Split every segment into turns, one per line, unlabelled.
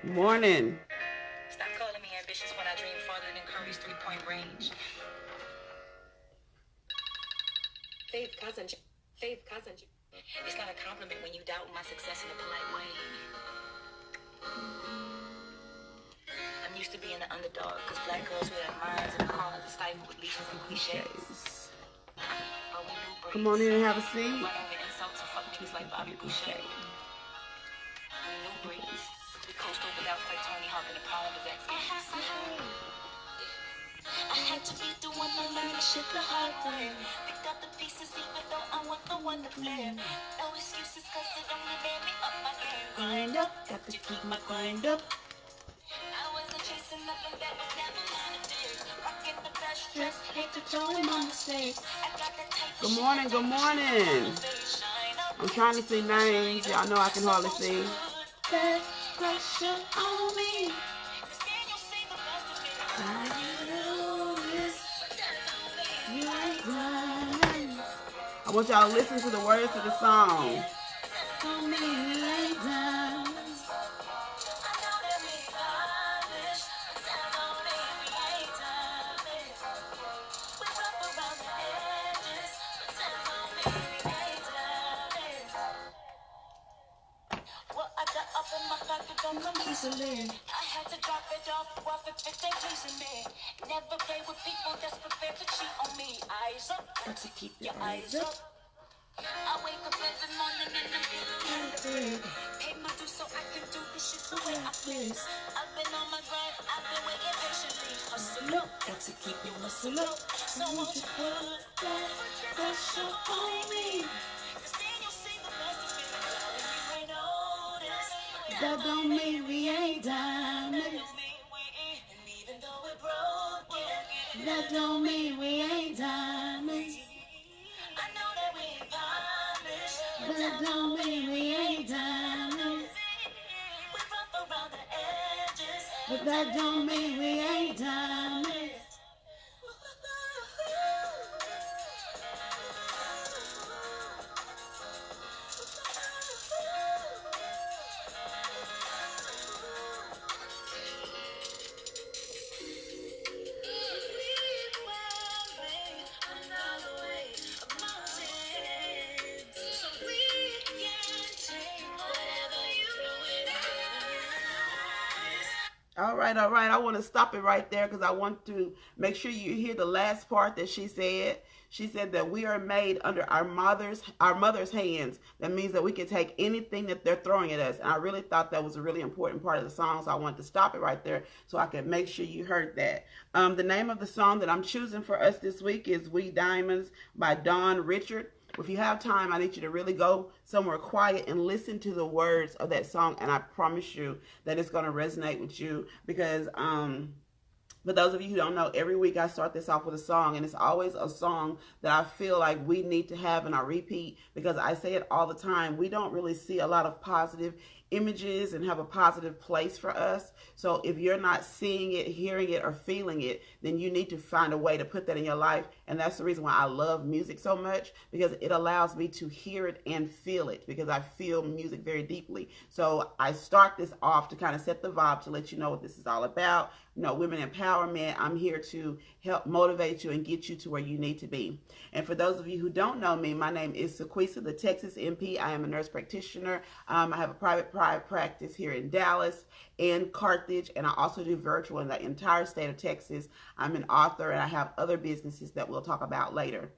Morning.
Stop calling me ambitious when I dream farther than Curry's three-point range. Faith cousin. Faith cousin. It's not a compliment when you doubt my success in a polite way. I'm used to being the underdog, because black girls who have minds and cars are stifled with leashes and cliches. But we new breeds.
Come on in and have a seat.
Run over insults and fuck niggas like Bobby Boucher. We new breeds. We coast over doubts like Tony Hawk in the power of X Games. I had to be the one to learn the shit the hard way. Picked up the pieces even though I want the one to flare. No excuses cause it only made me up my game. Grind up, got to keep my grind up. I wasn't chasing nothing that was never mine to dig. Rocking the best dress, hate to tone my mistakes. I got that type of
Good morning, good morning. I'm trying to see names. Y'all know I can hardly see.
That pressure on me.
I want y'all to listen to the words of the song.
Easily. I had to drop it off if it ain't pleasing me. Never play with people that's prepared to cheat on me. Eyes up, got to keep your eyes up. I wake up every morning and I'm feeling pay my dues so I can do this shit the way I please. I've been on my grind, I've been waiting patiently. Hustle up, got to keep your muscle up. So won't you put that pressure on me? Cause then you'll see the best of me. You ain't noticed.
That don't mean we ain't diamonds.
And even though we're broken,
That don't mean we ain't diamonds.
I know that we ain't polished,
But that don't mean we ain't diamonds.
we rough around the edges.
But that don't mean we ain't diamonds. All right, all right. I want to stop it right there because I want to make sure you hear the last part that she said. She said that we are made under our mother's hands. That means that we can take anything that they're throwing at us. And I really thought that was a really important part of the song, so I wanted to stop it right there so I could make sure you heard that. The name of the song that I'm choosing for us this week is "We Diamonds" by Dawn Richard. If you have time, I need you to really go somewhere quiet and listen to the words of that song, and I promise you that it's going to resonate with you because for those of you who don't know, every week I start this off with a song, and it's always a song that I feel like we need to have in our repeat because I say it all the time. We don't really see a lot of positive images and have a positive place for us. So if you're not seeing it, hearing it, or feeling it, then you need to find a way to put that in your life. And that's the reason why I love music so much, because it allows me to hear it and feel it, because I feel music very deeply. So I start this off to kind of set the vibe to let you know what this is all about. You know, women empowerment. I'm here to help motivate you and get you to where you need to be. And for those of you who don't know me, my name is Sequisa, the Texas MP. I am a nurse practitioner. I have a private practice here in Dallas and Carthage, and I also do virtual in the entire state of Texas. I'm an author, and I have other businesses that we'll talk about later.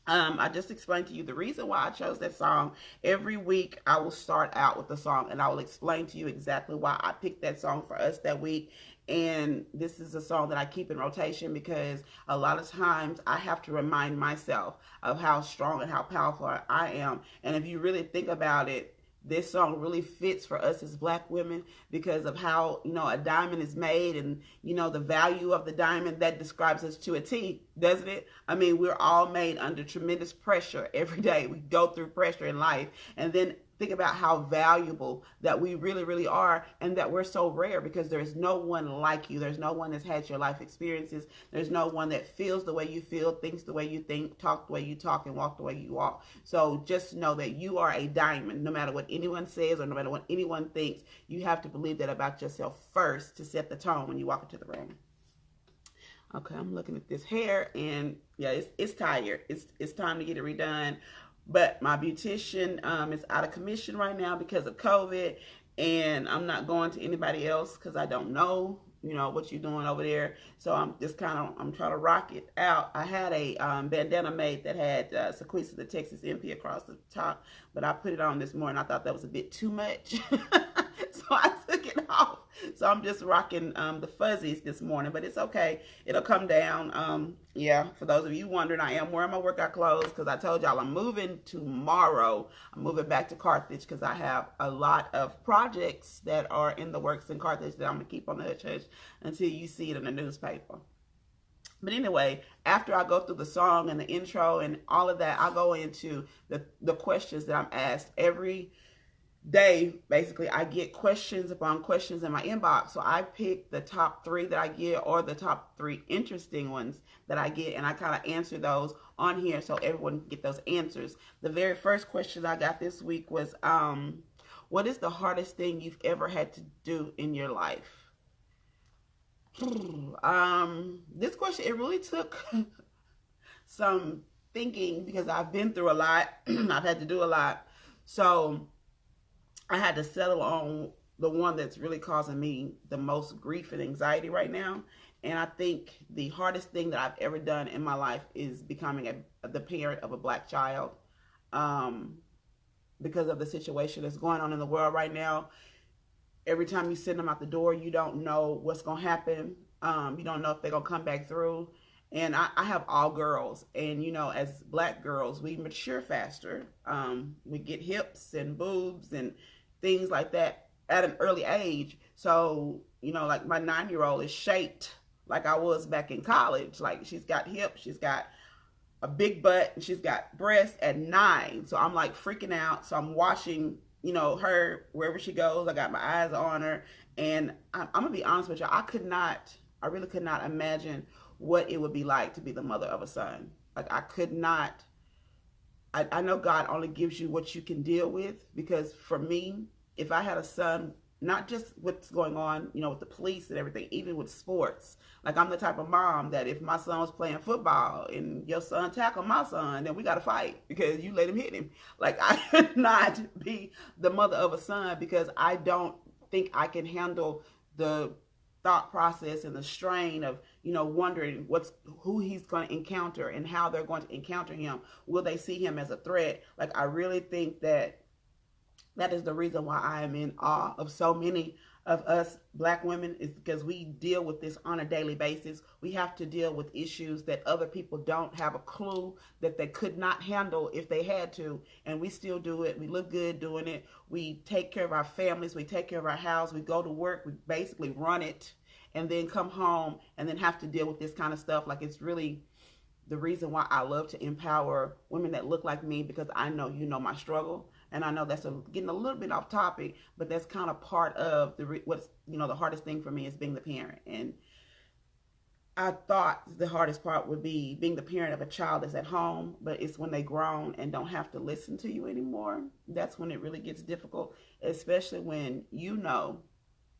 I just explained to you the reason why I chose that song. Every week I will start out with the song, and I will explain to you exactly why I picked that song for us that week. And this is a song that I keep in rotation because a lot of times I have to remind myself of how strong and how powerful I am. And if you really think about it, this song really fits for us as black women because of how, you know, a diamond is made and, you know, the value of the diamond that describes us to a T, doesn't it? I mean, we're all made under tremendous pressure every day. We go through pressure in life. And then think about how valuable that we really, really are, and that we're so rare because there's no one like you. There's no one that's had your life experiences. There's no one that feels the way you feel, thinks the way you think, talk the way you talk, and walk the way you walk. So just know that you are a diamond. No matter what anyone says or no matter what anyone thinks, you have to believe that about yourself first to set the tone when you walk into the room. Okay, I'm looking at this hair, and yeah, it's tired. It's time to get it redone. But my beautician is out of commission right now because of COVID, and I'm not going to anybody else because I don't know, what you're doing over there. So I'm just I'm trying to rock it out. I had a bandana made that had Sequisa the Texas MP across the top, but I put it on this morning. I thought that was a bit too much, so I took it off. So I'm just rocking the fuzzies this morning, but it's okay. It'll come down. Yeah, for those of you wondering, I am wearing my workout clothes because I told y'all I'm moving tomorrow. I'm moving back to Carthage because I have a lot of projects that are in the works in Carthage that I'm going to keep on the hush hush until you see it in the newspaper. But anyway, after I go through the song and the intro and all of that, I go into the questions that I'm asked every day. Basically, I get questions upon questions in my inbox, so I pick the top 3 that I get, or the top 3 interesting ones that I get, and I kind of answer those on here so everyone can get those answers. The very first question I got this week was, what is the hardest thing you've ever had to do in your life? This question, it really took some thinking because I've been through a lot. I've had to do a lot, so I had to settle on the one that's really causing me the most grief and anxiety right now. And I think the hardest thing that I've ever done in my life is becoming the parent of a Black child, because of the situation that's going on in the world right now. Every time you send them out the door, you don't know what's going to happen. You don't know if they're going to come back through. And I have all girls, and as Black girls, we mature faster. We get hips and boobs and things like that at an early age. So, like my 9-year-old is shaped like I was back in college. Like, she's got hips, she's got a big butt, and she's got breasts at 9. So I'm like freaking out. So I'm watching, her wherever she goes. I got my eyes on her, and I'm gonna be honest with you. I really could not imagine what it would be like to be the mother of a son. Like, I could not. I know God only gives you what you can deal with, because for me, if I had a son, not just what's going on, with the police and everything, even with sports, like, I'm the type of mom that if my son was playing football and your son tackled my son, then we got to fight because you let him hit him. Like, I could not be the mother of a son because I don't think I can handle the thought process and the strain of, wondering who he's going to encounter and how they're going to encounter him. Will they see him as a threat? Like, I really think that is the reason why I am in awe of so many of us Black women, is because we deal with this on a daily basis. We have to deal with issues that other people don't have a clue that they could not handle if they had to, and we still do it. We look good doing it. We take care of our families. We take care of our house. We go to work. We basically run it, and then come home and then have to deal with this kind of stuff. Like, it's really the reason why I love to empower women that look like me, because I know my struggle. And I know that's getting a little bit off topic, but that's kind of part of the hardest thing for me is being the parent. And I thought the hardest part would be being the parent of a child that's at home, but it's when they grown and don't have to listen to you anymore. That's when it really gets difficult, especially when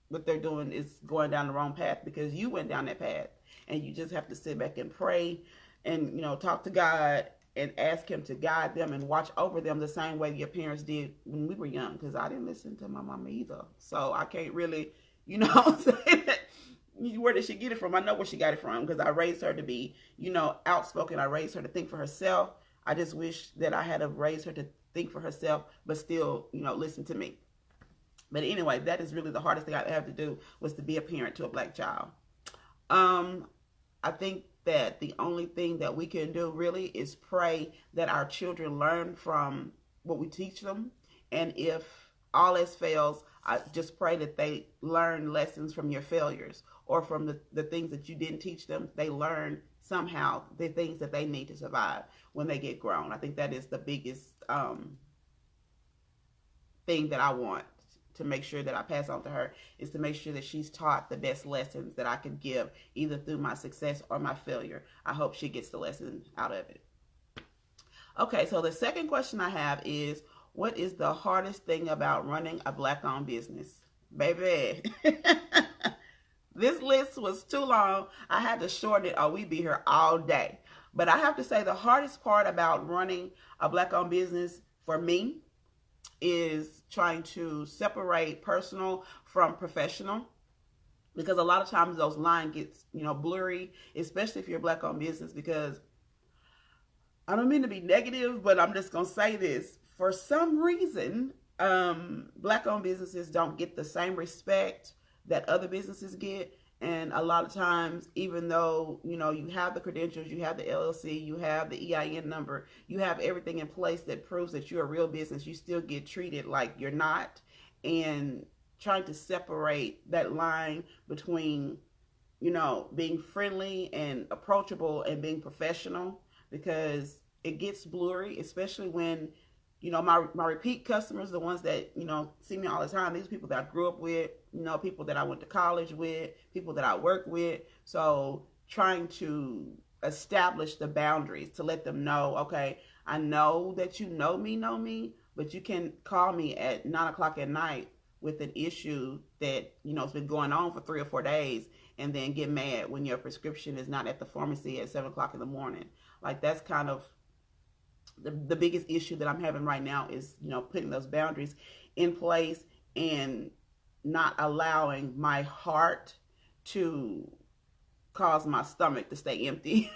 what they're doing is going down the wrong path because you went down that path, and you just have to sit back and pray and, talk to God and ask him to guide them and watch over them the same way your parents did when we were young, because I didn't listen to my mama either. So I can't really, say where did she get it from? I know where she got it from, because I raised her to be, outspoken. I raised her to think for herself. I just wish that I had raised her to think for herself, but still, listen to me. But anyway, that is really the hardest thing I have to do, was to be a parent to a Black child. I think that the only thing that we can do really is pray that our children learn from what we teach them. And if all else fails, I just pray that they learn lessons from your failures, or from the things that you didn't teach them. They learn somehow the things that they need to survive when they get grown. I think that is the biggest thing that I want to make sure that I pass on to her, is to make sure that she's taught the best lessons that I can give, either through my success or my failure. I hope she gets the lesson out of it. Okay, so the second question I have is, what is the hardest thing about running a Black-owned business? Baby, this list was too long. I had to shorten it or we'd be here all day. But I have to say the hardest part about running a Black-owned business for me is trying to separate personal from professional, because a lot of times those lines gets, blurry, especially if you're a Black-owned business, because I don't mean to be negative, but I'm just going to say this. For some reason, Black-owned businesses don't get the same respect that other businesses get. And a lot of times, even though, you have the credentials, you have the LLC, you have the EIN number, you have everything in place that proves that you're a real business, you still get treated like you're not. And trying to separate that line between, being friendly and approachable and being professional, because it gets blurry, especially when, my repeat customers, the ones that, see me all the time, these people that I grew up with, people that I went to college with, people that I work with. So trying to establish the boundaries to let them know, okay, I know that you know me, but you can call me at 9:00 at night with an issue that, has been going on for 3 or 4 days, and then get mad when your prescription is not at the pharmacy at 7:00 in the morning. Like, that's kind of the biggest issue that I'm having right now, is, putting those boundaries in place and not allowing my heart to cause my stomach to stay empty.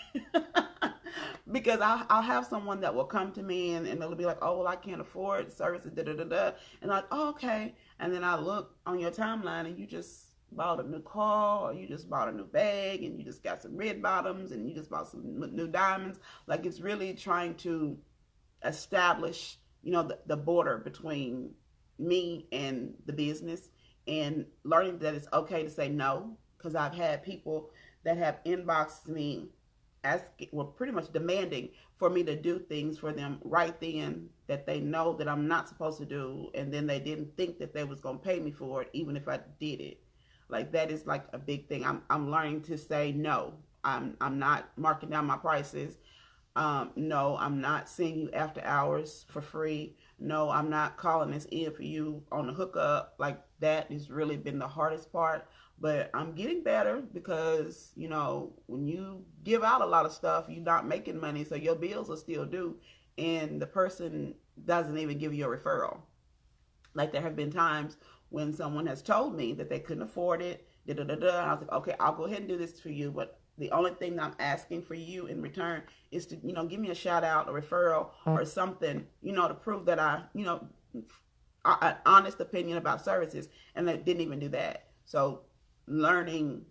Because I'll have someone that will come to me and they'll be like, oh, well, I can't afford services, and I'm like, oh, okay. And then I look on your timeline and you just bought a new car, or you just bought a new bag, and you just got some red bottoms, and you just bought some new diamonds. Like, it's really trying to establish, the border between me and the business, and learning that it's okay to say no. Because I've had people that have inboxed me asking, well, pretty much demanding for me to do things for them right then that they know that I'm not supposed to do, and then they didn't think that they was going to pay me for it, even if I did it. Like, that is like a big thing. I'm learning to say no. I'm not marking down my prices. No, I'm not seeing you after hours for free. No, I'm not calling this in for you on the hookup. Like, that has really been the hardest part. But I'm getting better, because, when you give out a lot of stuff, you're not making money, so your bills are still due, and the person doesn't even give you a referral. Like, there have been times when someone has told me that they couldn't afford it, and I was like, okay, I'll go ahead and do this for you, but the only thing that I'm asking for you in return is to, give me a shout out, a referral, or something, to prove that an honest opinion about services. And they didn't even do that. So learning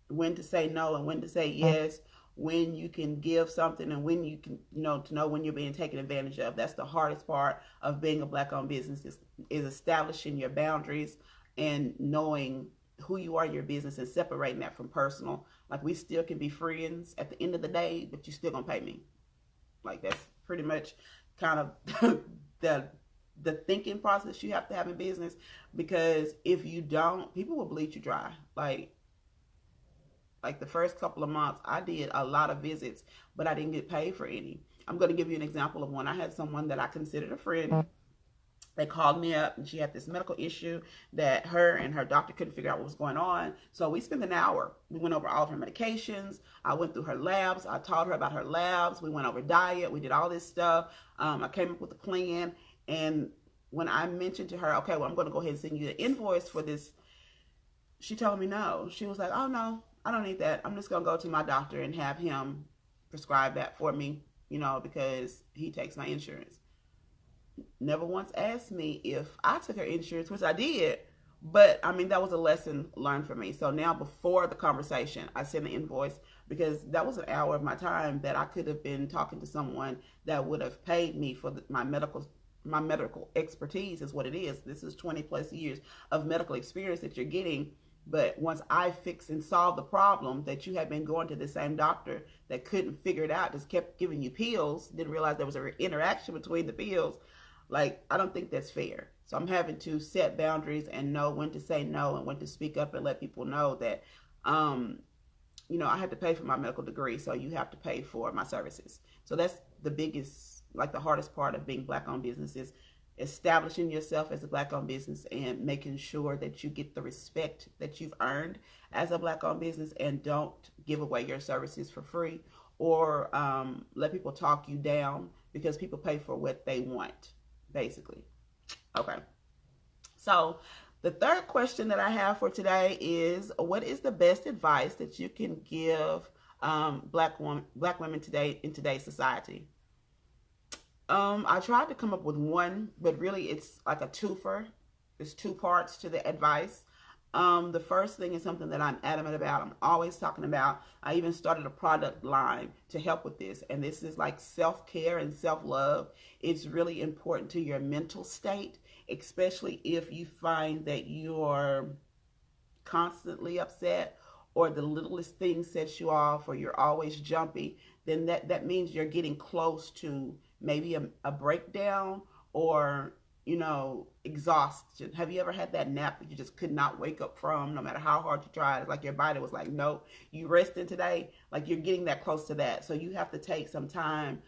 when to say no and when to say yes, when you can give something and when you can, to know when you're being taken advantage of. That's the hardest part of being a Black-owned business, is establishing your boundaries and knowing who you are in your business and separating that from personal. Like, we still can be friends at the end of the day, but you still gonna pay me. Like, that's pretty much kind of the thinking process you have to have in business, because if you don't, people will bleed you dry. Like the first couple of months, I did a lot of visits, but I didn't get paid for any. I'm going to give you an example of one. I had someone that I considered a friend. They called me up, and she had this medical issue that her and her doctor couldn't figure out what was going on. So we spent an hour. We went over all of her medications. I went through her labs. I taught her about her labs. We went over diet. We did all this stuff. I came up with a plan. And when I mentioned to her, okay, well, I'm going to go ahead and send you the invoice for this, she told me no. She was like, oh, no, I don't need that. I'm just going to go to my doctor and have him prescribe that for me, because he takes my insurance. Never once asked me if I took her insurance, which I did. But, that was a lesson learned for me. So now, before the conversation, I sent an invoice, because that was an hour of my time that I could have been talking to someone that would have paid me for my medical expertise, is what it is. This is 20 plus years of medical experience that you're getting. But once I fix and solve the problem that you had been going to the same doctor that couldn't figure it out, just kept giving you pills, didn't realize there was an interaction between the pills. Like, I don't think that's fair. So I'm having to set boundaries and know when to say no and when to speak up and let people know that, I had to pay for my medical degree, so you have to pay for my services. So that's the biggest, like the hardest part of being Black-owned businesses, establishing yourself as a Black-owned business and making sure that you get the respect that you've earned as a Black-owned business, and don't give away your services for free, or let people talk you down, because people pay for what they want, basically. Okay. So the third question that I have for today is, what is the best advice that you can give Black women today in today's society? I tried to come up with one, but really it's like a twofer. There's two parts to the advice. The first thing is something that I'm adamant about. I'm always talking about. I even started a product line to help with this. And this is like self-care and self-love. It's really important to your mental state, especially if you find that you're constantly upset, or the littlest thing sets you off, or you're always jumpy. Then that means you're getting close to maybe a breakdown, or exhaustion. Have you ever had that nap that you just could not wake up from, no matter how hard you tried? It's like your body was like, no, you resting today. Like, you're getting that close to that. So you have to take some time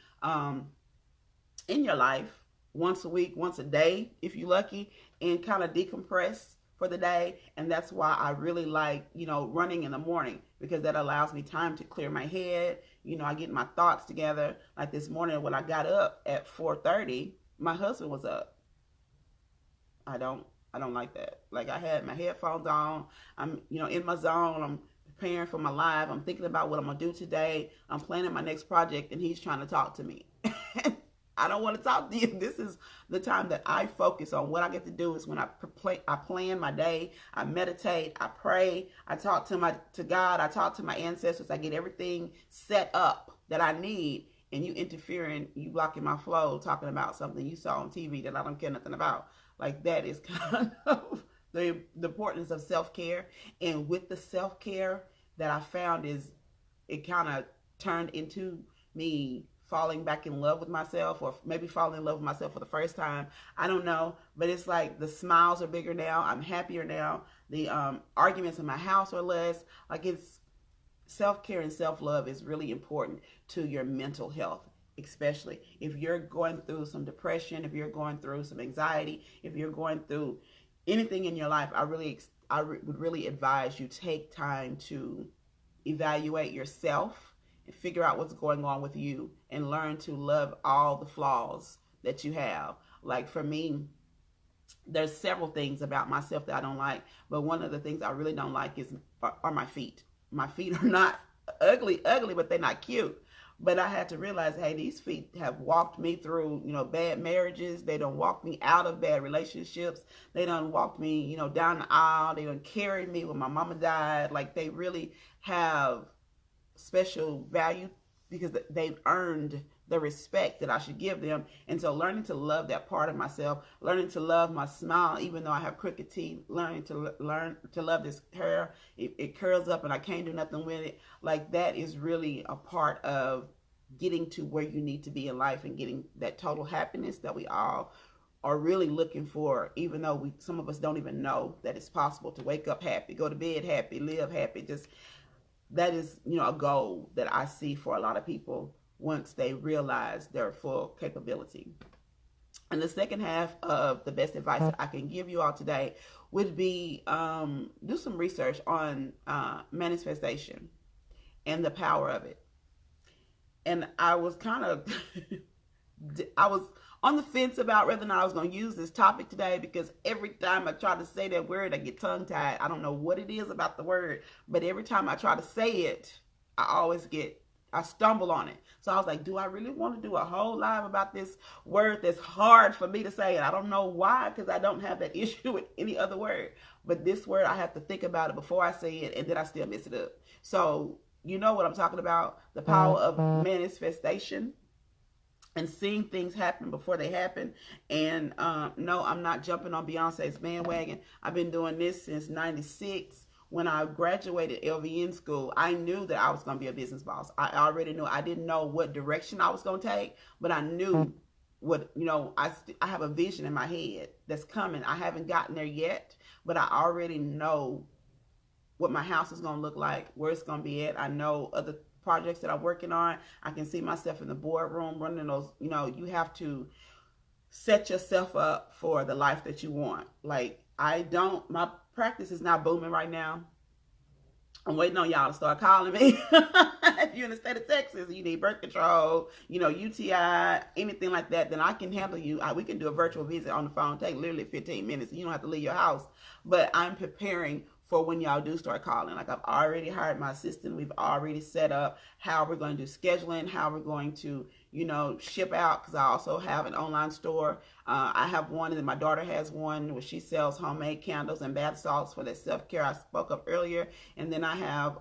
in your life, once a week, once a day, if you're lucky, and kind of decompress for the day. And that's why I really like, running in the morning, because that allows me time to clear my head. I get my thoughts together. Like this morning when I got up at 4:30, my husband was up. I don't like that. Like, I had my headphones on. I'm, in my zone. I'm preparing for my live. I'm thinking about what I'm going to do today. I'm planning my next project, and he's trying to talk to me. I don't want to talk to you. This is the time that I focus on. What I get to do is when I plan my day, I meditate, I pray, I talk to God, I talk to my ancestors, I get everything set up that I need, and you interfering, you blocking my flow, talking about something you saw on TV that I don't care nothing about. Like, that is kind of the importance of self-care. And with the self-care that I found, is it kind of turned into me falling back in love with myself, or maybe falling in love with myself for the first time. I don't know, but it's like the smiles are bigger now. I'm happier now. The arguments in my house are less. Like, it's self-care and self-love is really important to your mental health, especially if you're going through some depression, if you're going through some anxiety, if you're going through anything in your life. I would really advise you take time to evaluate yourself and figure out what's going on with you, and learn to love all the flaws that you have. Like, for me, there's several things about myself that I don't like, but one of the things I really don't like are my feet. My feet are not ugly, but they're not cute. But I had to realize, hey, these feet have walked me through, bad marriages. They done walked me out of bad relationships. They done walked me, down the aisle. They done carried me when my mama died. Like, they really have special value, because they've earned the respect that I should give them. And so learning to love that part of myself, learning to love my smile, even though I have crooked teeth, learn to love this hair. It curls up and I can't do nothing with it. Like, that is really a part of getting to where you need to be in life, and getting that total happiness that we all are really looking for, even though some of us don't even know that it's possible to wake up happy, go to bed happy, live happy. Just, that is, a goal that I see for a lot of people once they realize their full capability. And the second half of the best advice that I can give you all today would be do some research on manifestation and the power of it. And I was kind of, I was on the fence about whether or not I was going to use this topic today, because every time I try to say that word, I get tongue-tied. I don't know what it is about the word, but every time I try to say it, I stumble on it. So I was like, do I really want to do a whole live about this word that's hard for me to say? And I don't know why, because I don't have that issue with any other word. But this word, I have to think about it before I say it, and then I still mess it up. So you know what I'm talking about, the power of manifestation and seeing things happen before they happen. And no, I'm not jumping on Beyonce's bandwagon. I've been doing this since 96. When I graduated LVN school, I knew that I was going to be a business boss. I already knew. I didn't know what direction I was going to take, but I knew what, I have a vision in my head that's coming. I haven't gotten there yet, but I already know what my house is going to look like, where it's going to be at. I know other projects that I'm working on. I can see myself in the boardroom running those. You have to set yourself up for the life that you want. Like, my practice is not booming right now. I'm waiting on y'all to start calling me. If you're in the state of Texas, you need birth control, UTI, anything like that, then I can handle you. We can do a virtual visit on the phone. Take literally 15 minutes. You don't have to leave your house. But I'm preparing for when y'all do start calling. Like, I've already hired my assistant. We've already set up how we're going to do scheduling, how we're going to, ship out, because I also have an online store. I have one, and then my daughter has one where she sells homemade candles and bath salts for that self-care I spoke of earlier. And then I have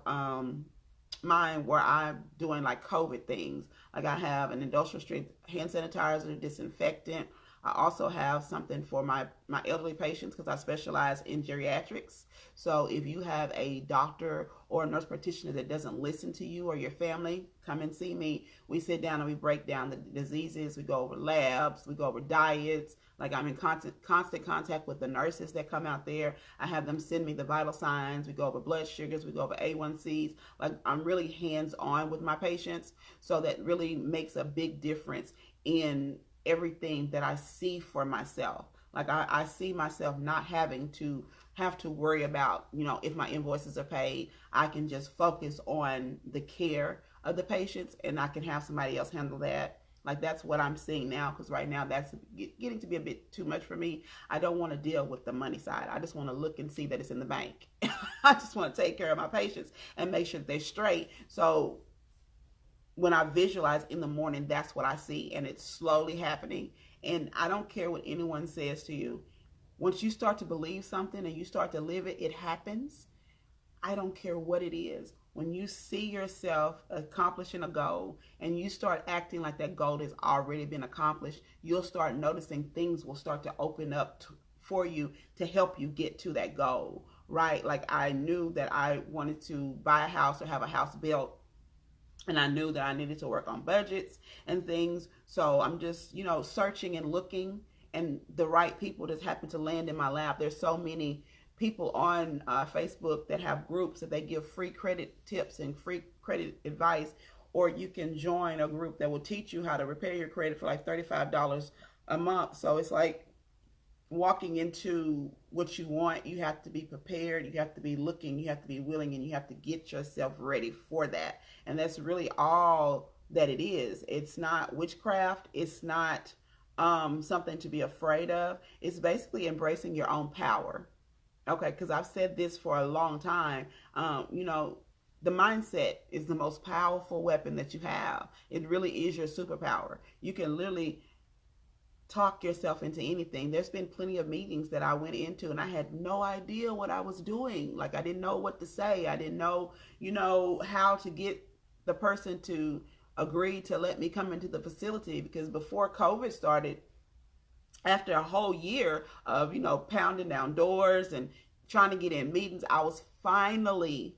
mine where I'm doing like COVID things. Like, I have an industrial strength hand sanitizer, disinfectant. I also have something for my elderly patients, because I specialize in geriatrics. So if you have a doctor or a nurse practitioner that doesn't listen to you or your family, come and see me. We sit down and we break down the diseases. We go over labs. We go over diets. Like, I'm in constant contact with the nurses that come out there. I have them send me the vital signs. We go over blood sugars. We go over A1Cs. Like, I'm really hands-on with my patients. So that really makes a big difference in everything that I see for myself. Like, I see myself not having to worry about, if my invoices are paid. I can just focus on the care of the patients, and I can have somebody else handle that. Like, that's what I'm seeing now, because right now that's getting to be a bit too much for me. I don't want to deal with the money side. I just want to look and see that it's in the bank. I just want to take care of my patients and make sure that they're straight. So when I visualize in the morning, that's what I see, and it's slowly happening. And I don't care what anyone says to you. Once you start to believe something and you start to live it, it happens. I don't care what it is. When you see yourself accomplishing a goal and you start acting like that goal has already been accomplished, you'll start noticing things will start to open up for you to help you get to that goal, right? Like, I knew that I wanted to buy a house or have a house built, and I knew that I needed to work on budgets and things. So I'm just, searching and looking, and the right people just happen to land in my lap. There's so many people on Facebook that have groups that they give free credit tips and free credit advice, or you can join a group that will teach you how to repair your credit for like $35 a month. So it's like walking into what you want. You have to be prepared, you have to be looking, you have to be willing, and you have to get yourself ready for that. And that's really all that it is. It's not witchcraft. It's not something to be afraid of. It's basically embracing your own power. Okay, because I've said this for a long time. The mindset is the most powerful weapon that you have. It really is your superpower. You can literally talk yourself into anything. There's been plenty of meetings that I went into and I had no idea what I was doing. Like, I didn't know what to say. I didn't know, how to get the person to agree to let me come into the facility, because before COVID started, after a whole year of, pounding down doors and trying to get in meetings, I was finally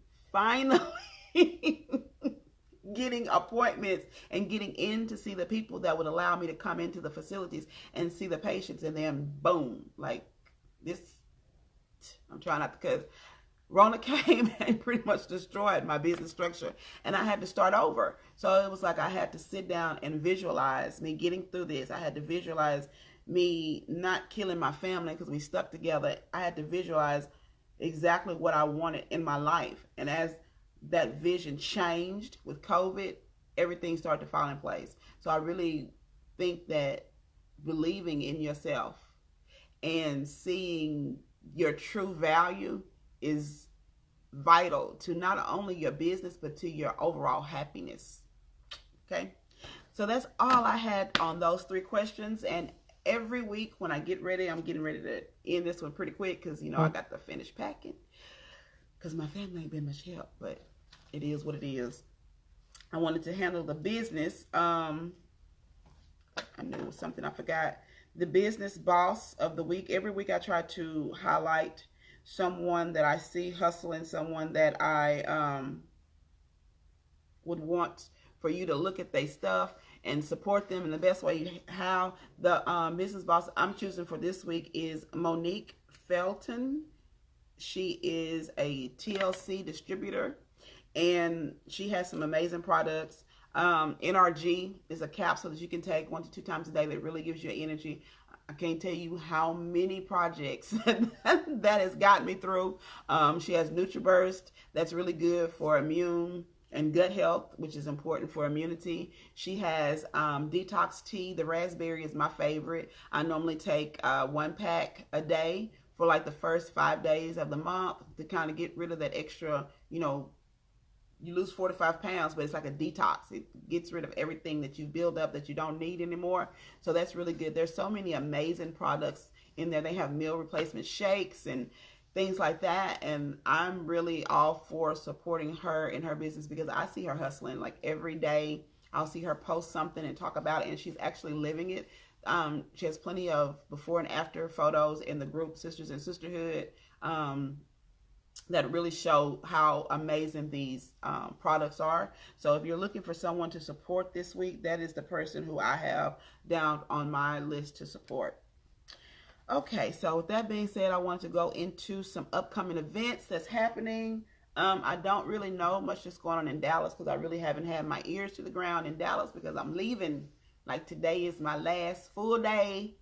getting appointments and getting in to see the people that would allow me to come into the facilities and see the patients. And then boom, like this, I'm trying not to, because Rona came and pretty much destroyed my business structure, and I had to start over. So it was like I had to sit down and visualize me getting through this. I had to visualize me not killing my family because we stuck together. I had to visualize exactly what I wanted in my life. And as that vision changed with COVID, everything started to fall in place. So I really think that believing in yourself and seeing your true value is vital to not only your business, but to your overall happiness. Okay. So that's all I had on those 3 questions. And every week when I get ready, I'm getting ready to end this one pretty quick, because, I got to finish packing, because my family ain't been much help, but it is what it is. I wanted to handle the business. I knew it was something I forgot. The business boss of the week. Every week I try to highlight someone that I see hustling, someone that I would want for you to look at their stuff and support them in the best way. How the business boss I'm choosing for this week is Monique Felton. She is a TLC distributor, and she has some amazing products. NRG is a capsule that you can take 1 to 2 times a day that really gives you energy. I can't tell you how many projects that has gotten me through. She has NutriBurst that's really good for immune and gut health, which is important for immunity. She has detox tea. The raspberry is my favorite. I normally take 1 pack a day for like the first 5 days of the month to kind of get rid of that extra, you lose 4 to 5 pounds, but it's like a detox. It gets rid of everything that you build up that you don't need anymore. So that's really good. There's so many amazing products in there. They have meal replacement shakes and things like that. And I'm really all for supporting her in her business because I see her hustling. Like every day, I'll see her post something and talk about it, and she's actually living it. She has plenty of before and after photos in the group Sisters in Sisterhood that really show how amazing these products are. So if you're looking for someone to support this week, that is the person who I have down on my list to support. Okay, so with that being said, I want to go into some upcoming events that's happening. I don't really know much that's going on in Dallas because I really haven't had my ears to the ground in Dallas because I'm leaving. Like today is my last full day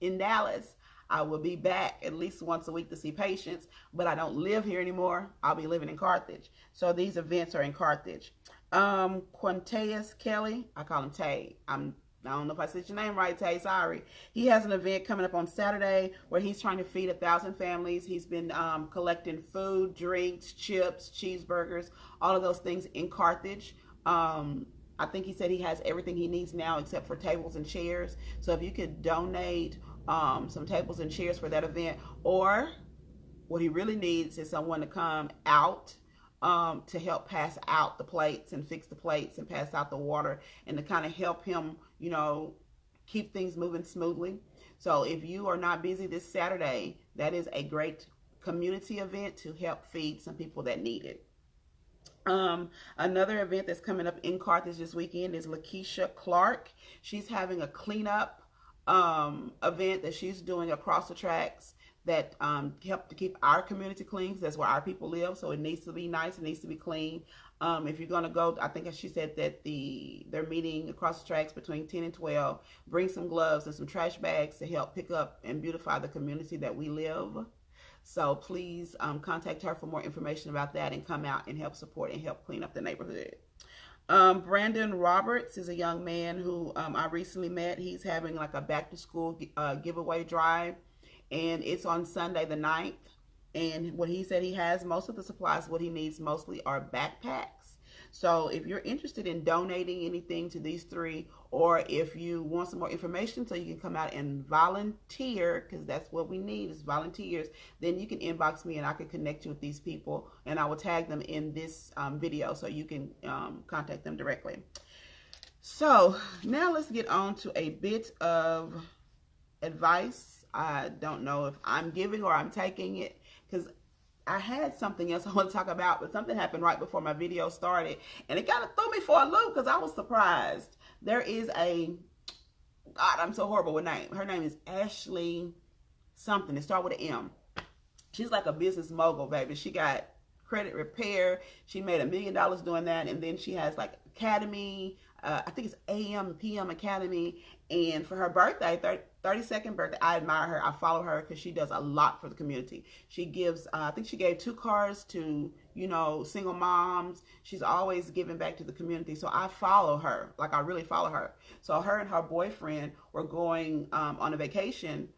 in Dallas. I will be back at least once a week to see patients, but I don't live here anymore. I'll be living in Carthage. So these events are in Carthage. Quinteus Kelly, I call him Tay. I don't know if I said your name right, Tay, sorry. He has an event coming up on Saturday where he's trying to feed 1,000 families. He's been collecting food, drinks, chips, cheeseburgers, all of those things in Carthage. I think he said he has everything he needs now except for tables and chairs. So if you could donate some tables and chairs for that event, or what he really needs is someone to come out to help pass out the plates and fix the plates and pass out the water and to kind of help him, keep things moving smoothly. So if you are not busy this Saturday, that is a great community event to help feed some people that need it. Another event that's coming up in Carthage this weekend is Lakeisha Clark. She's having a cleanup event that she's doing across the tracks that help to keep our community clean, because that's where our people live. So it needs to be nice, it needs to be clean. If you're going to go, I think she said that they're meeting across the tracks between 10 and 12. Bring some gloves and some trash bags to help pick up and beautify the community that we live. So please contact her for more information about that and come out and help support and help clean up the neighborhood. Brandon Roberts is a young man who I recently met. He's having like a back to school giveaway drive, and it's on Sunday the 9th. And what he said, he has most of the supplies. What he needs mostly are backpacks. So if you're interested in donating anything to these three, or if you want some more information so you can come out and volunteer, because that's what we need is volunteers, then you can inbox me and I can connect you with these people, and I will tag them in this video so you can contact them directly. So now let's get on to a bit of advice. I don't know if I'm giving or I'm taking it, because I had something else I want to talk about, but something happened right before my video started, and it kind of threw me for a loop because I was surprised. There is God, I'm so horrible with names. Her name is Ashley something. It starts with an M. She's like a business mogul, baby. She got credit repair. She made $1 million doing that, and then she has like Academy. I think it's AM, PM Academy. And for her birthday, 32nd birthday, I admire her. I follow her because she does a lot for the community. She gives, I think she gave 2 cars to, single moms. She's always giving back to the community. So I follow her. Like, I really follow her. So her and her boyfriend were going on a vacation.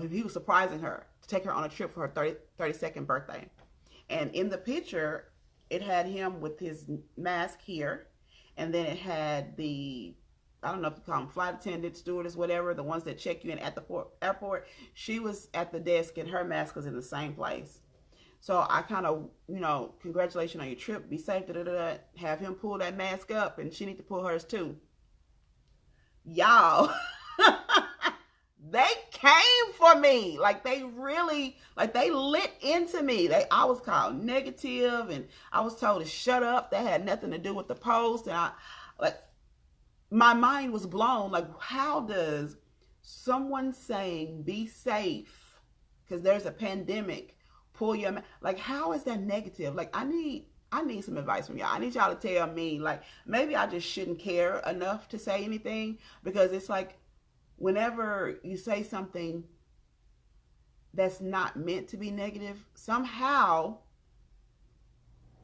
He was surprising her to take her on a trip for her 32nd birthday. And in the picture, it had him with his mask here. And then it had the, I don't know if you call them flight attendant, stewardess, whatever, the ones that check you in at the airport. She was at the desk and her mask was in the same place. So I kind of, congratulations on your trip, be safe, have him pull that mask up, and she need to pull hers too. Y'all, they came for me. Like, they really, they lit into me. I was called negative, and I was told to shut up. That had nothing to do with the post. And my mind was blown. Like, how does someone saying be safe because there's a pandemic pull your like, how is that negative? Like, I need some advice from y'all. I need y'all to tell me, like, maybe I just shouldn't care enough to say anything, because it's like whenever you say something that's not meant to be negative, somehow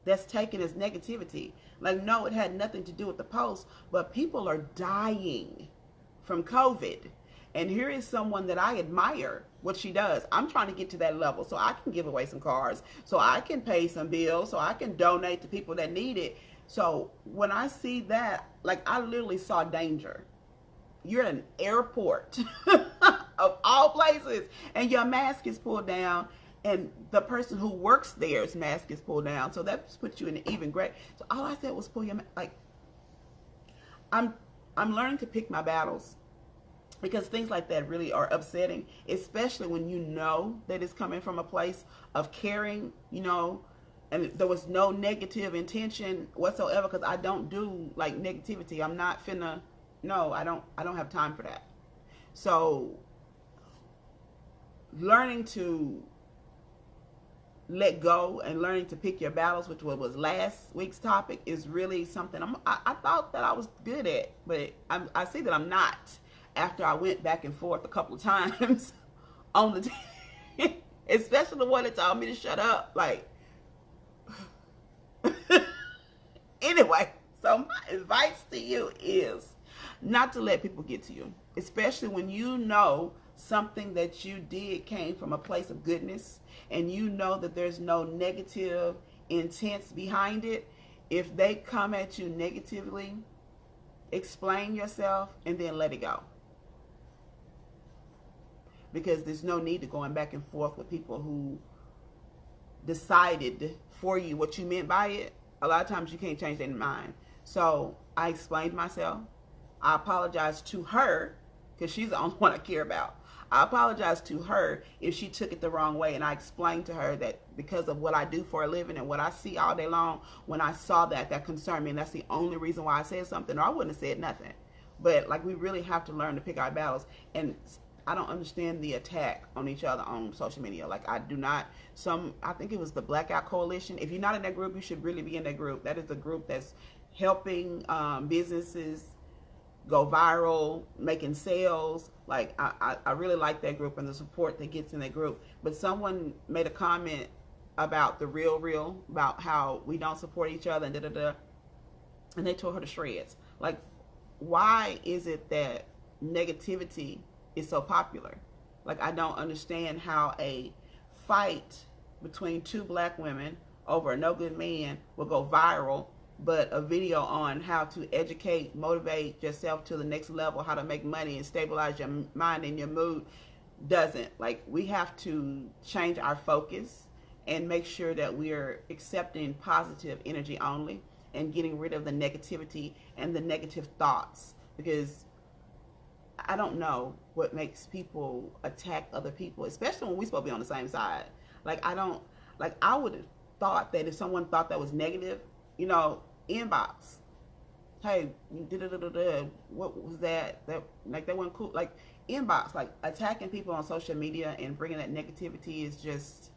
that's taken as negativity. Like, no, it had nothing to do with the post, but people are dying from COVID. And here is someone that I admire what she does. I'm trying to get to that level so I can give away some cars, so I can pay some bills, so I can donate to people that need it. So when I see that, like, I literally saw danger. You're at an airport of all places, and your mask is pulled down, and the person who works there's mask is pulled down. So that puts you in an even great. So all I said was pull your mask. Like, I'm learning to pick my battles, because things like that really are upsetting, especially when you know that it's coming from a place of caring, and there was no negative intention whatsoever, because I don't do like negativity. I'm not finna, no, I don't have time for that. So learning to let go and learning to pick your battles, which was last week's topic, is really something I thought that I was good at, but I see that I'm not, after I went back and forth a couple of times on the especially the one that told me to shut up. Like, anyway, so my advice to you is not to let people get to you, especially when you know something that you did came from a place of goodness, and you know that there's no negative intents behind it. If they come at you negatively, explain yourself and then let it go, because there's no need to going back and forth with people who decided for you what you meant by it. A lot of times you can't change their mind. So I explained myself. I apologized to her, because she's the only one I care about. I apologized to her if she took it the wrong way, and I explained to her that because of what I do for a living and what I see all day long, when I saw that concerned me, and that's the only reason why I said something, or I wouldn't have said nothing. But like, we really have to learn to pick our battles. And I don't understand the attack on each other on social media. Like, I do not. I think it was the Blackout Coalition. If you're not in that group, you should really be in that group. That is a group that's helping businesses go viral, making sales. Like, I really like that group and the support that gets in that group. But someone made a comment about the real, about how we don't support each other and da-da-da. And they tore her to shreds. Like, why is it that negativity is so popular? Like, I don't understand how a fight between two black women over a no good man will go viral, but a video on how to educate, motivate yourself to the next level, how to make money and stabilize your mind and your mood, doesn't. Like, we have to change our focus and make sure that we're accepting positive energy only, and getting rid of the negativity and the negative thoughts, because I don't know what makes people attack other people, especially when we're supposed to be on the same side. Like, I would have thought that if someone thought that was negative, inbox, hey, what was that? That, like, that wasn't cool. Like, inbox. Like, attacking people on social media and bringing that negativity is just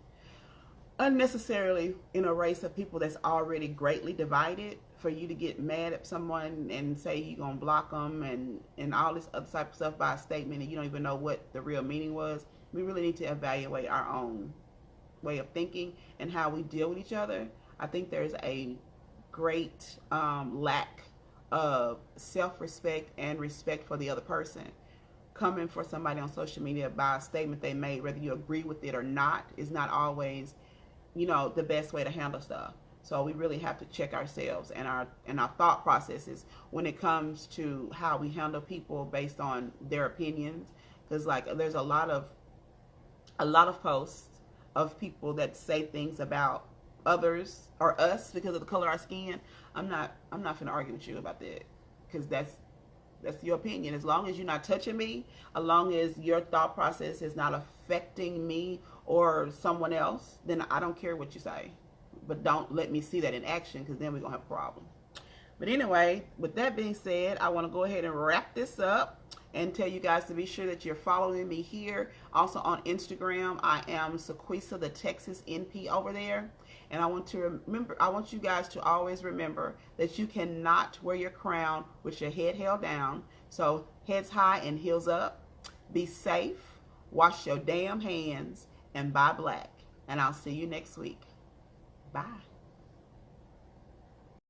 unnecessarily in a race of people that's already greatly divided. For you to get mad at someone and say you're going to block them and all this other type of stuff by a statement, and you don't even know what the real meaning was. We really need to evaluate our own way of thinking and how we deal with each other. I think there's a great lack of self-respect and respect for the other person. Coming for somebody on social media by a statement they made, whether you agree with it or not, is not always, the best way to handle stuff. So we really have to check ourselves and our thought processes when it comes to how we handle people based on their opinions. Because, like, there's a lot of posts of people that say things about others or us because of the color of our skin. I'm not gonna argue with you about that, because that's your opinion. As long as you're not touching me, as long as your thought process is not affecting me or someone else, then I don't care what you say. But don't let me see that in action, because then we're going to have a problem. But anyway, with that being said, I want to go ahead and wrap this up and tell you guys to be sure that you're following me here. Also on Instagram, I am Sequisa the Texas NP over there. And I want you guys to always remember that you cannot wear your crown with your head held down. So heads high and heels up. Be safe. Wash your damn hands and buy black. And I'll see you next week. Bye.